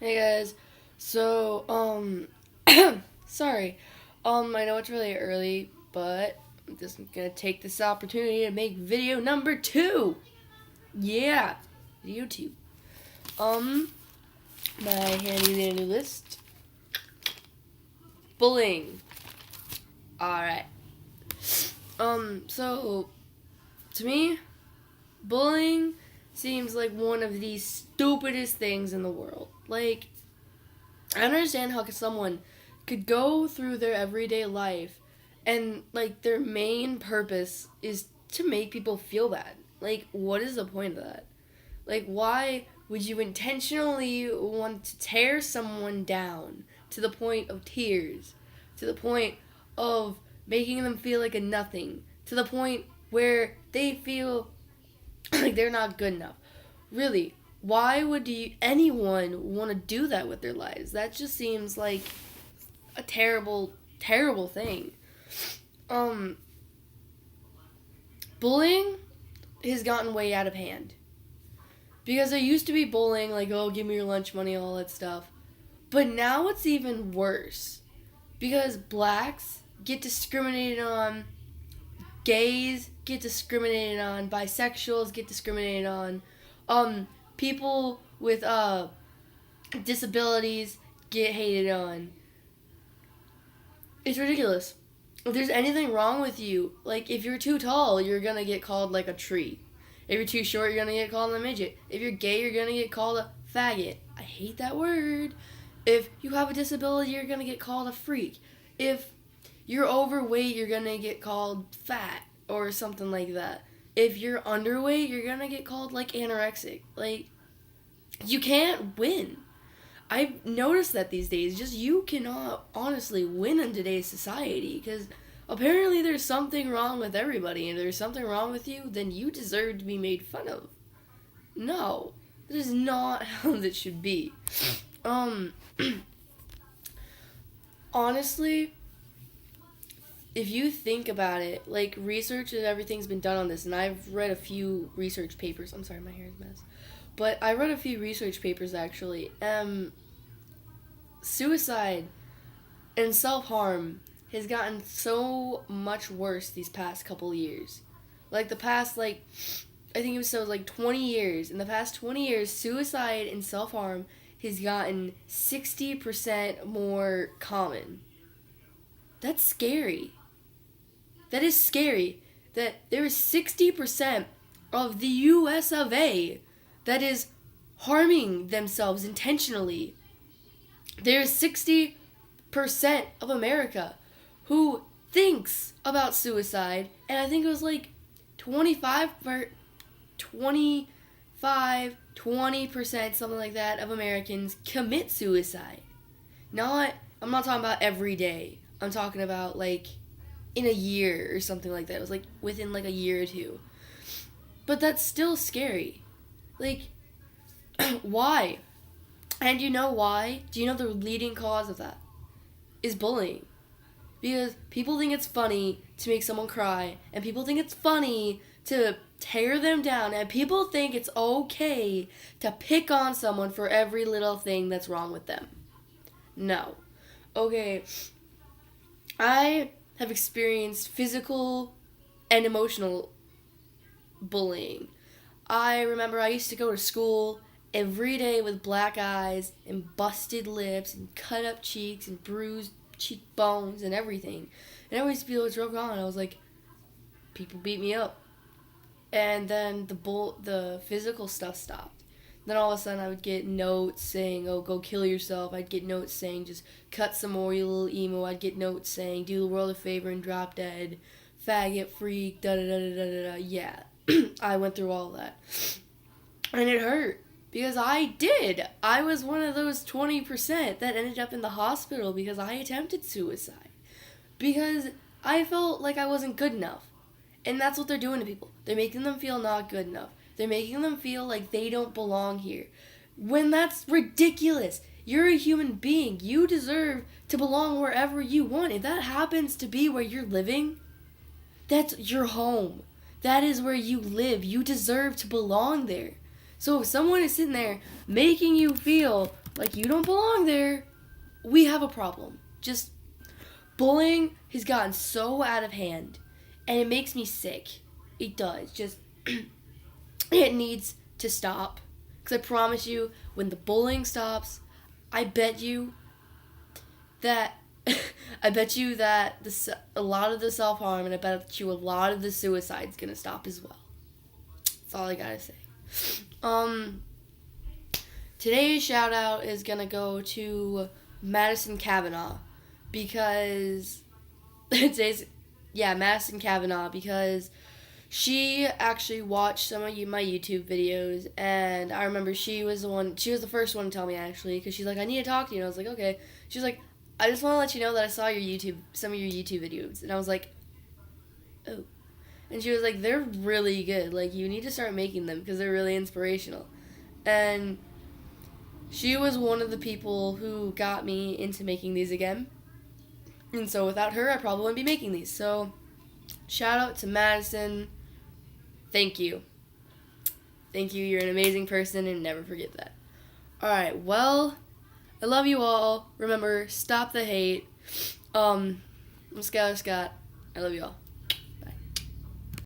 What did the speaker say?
Hey guys. So, sorry. I know it's really early, but I'm just gonna take this opportunity to make video number 2. Yeah, video 2. Um, my handy dandy list. Bullying. Alright. So, to me, bullying seems like one of the stupidest things in the world. Like, I understand how someone could go through their everyday life and like their main purpose is to make people feel bad. Like what is the point of that? Like why would you intentionally want to tear someone down to the point of tears, to the point of making them feel like a nothing, to the point where they feel like they're not good enough? Really, why would anyone want to do that with their lives? That just seems like a terrible, terrible thing. Um, Bullying has gotten way out of hand. Because there used to be bullying, like, oh, give me your lunch money, all that stuff. But now it's even worse. Because blacks get discriminated on, gays get discriminated on, bisexuals get discriminated on, people with disabilities get hated on. It's ridiculous. If there's anything wrong with you, like if you're too tall, you're gonna get called like a tree. If you're too short, you're gonna get called a midget. If you're gay, you're gonna get called a faggot. I hate that word. If you have a disability, you're gonna get called a freak. If you're overweight, you're gonna get called fat or something like that. If you're underweight, you're gonna get called like anorexic. Like, you can't win. I've noticed that these days, just you cannot honestly win in today's society because apparently there's something wrong with everybody, and if there's something wrong with you, then you deserve to be made fun of. No, that is not how that should be. Um, Honestly, if you think about it, like research and everything's been done on this, and I've read a few research papers. I'm sorry, my hair is a mess. But I read a few research papers actually. Suicide and self-harm has gotten so much worse these past couple years. Like the past I think it was so like 20 years. In the past 20 years, suicide and self-harm has gotten 60% more common. That's scary. That is scary that there is 60% of the US of A that is harming themselves intentionally. There's 60% of America who thinks about suicide, and I think it was like 25 or 25 20%, something like that, of Americans commit suicide. Not I'm not talking about every day. I'm talking about like in a year or something like that. It was like within like a year or two. But that's still scary. Like why? And you know why? Do you know the leading cause of that? Is bullying. Because people think it's funny to make someone cry, and people think it's funny to tear them down, and people think it's okay to pick on someone for every little thing that's wrong with them. No. Okay, I have experienced physical and emotional bullying. I remember I used to go to school every day with black eyes and busted lips and cut up cheeks and bruised cheekbones and everything. And I used to be able to joke on. I was like, people beat me up. And then the physical stuff stopped. Then all of a sudden I would get notes saying, oh, go kill yourself. I'd get notes saying, just cut some more, you little emo. I'd get notes saying, do the world a favor and drop dead. Faggot, freak, da da da da da da. Yeah, I went through all that. And it hurt. Because I did. I was one of those 20% that ended up in the hospital because I attempted suicide. Because I felt like I wasn't good enough. And that's what they're doing to people. They're making them feel not good enough. They're making them feel like they don't belong here. When that's ridiculous. You're a human being. You deserve to belong wherever you want. If that happens to be where you're living, that's your home. That is where you live. You deserve to belong there. So if someone is sitting there making you feel Like, you don't belong there. We have a problem. Just bullying has gotten so out of hand, and it makes me sick. It does. Just, it needs to stop. Because I promise you, when the bullying stops, I bet you that a lot of the self-harm, and I bet you a lot of the suicide's gonna stop as well. That's all I gotta say. Today's shout out is gonna go to Madison Kavanaugh because Madison Kavanaugh, because she actually watched some of my YouTube videos, and I remember she was the first one to tell me, actually, because she's like, I need to talk to you, and I was like, okay. She was like, I just want to let you know that I saw some of your YouTube videos, and I was like, oh. And she was like, they're really good, like, you need to start making them, because they're really inspirational. And she was one of the people who got me into making these again. And so without her, I probably wouldn't be making these. So, shout out to Madison. Thank you. Thank you. You're an amazing person, and never forget that. Alright, well, I love you all. Remember, stop the hate. I'm Skylar Scott. I love you all.